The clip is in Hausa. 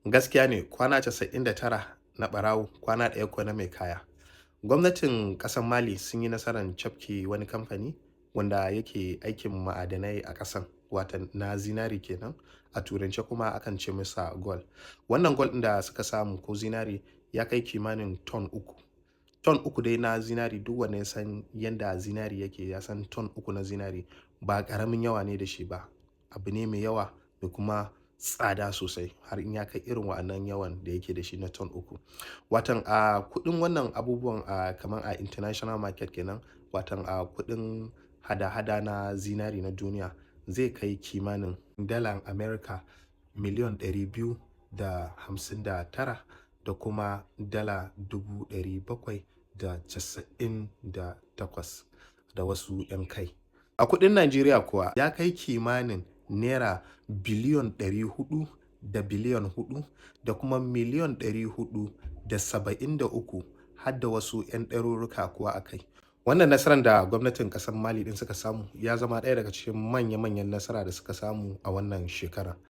Gaskiya ne kwana 99 na ɓarawo kwana ɗaya ko na mai kaya. Gwamnatin ƙasar Mali sun yi nasarar cafke wani kamfani wanda yake aikin ma'adanai a ƙasan, watan na zinari kenan, a turance kuma akan ce masa gwal. Wannan gwal ɗin da suka samu ko zinari ya kai kimanin ton 3. Ton 3 dai na zinari, duk wanda ya san yanda zinari yake ya san ton 3 na zinari ba ƙaramin yawa ne da shi ba. Abu ne mai yawa da kuma tsada sosai har in ya kai irin wa'annan yawan da yake da shi na ton 3. Watan a kuɗin wannan abubuwan kamar a international market kenan, watan a kuɗin hada-hada na zinari na duniya zai kai kimanin dalar America miliyan 259 da kuma dala 798 da wasu 'yan kai. A kuɗin Najeriya kuwa ya kai kimanin naira biliyon 400 da biliyan 4 da kuma miliyan 473 har da wasu 'yan ɗarurruka kuwa a kai. Wannan nasarar da gwamnatin ƙasar Mali ɗin suka samu ya zama ɗaya daga cikin manya-manyan nasara da suka samu a wannan shekara.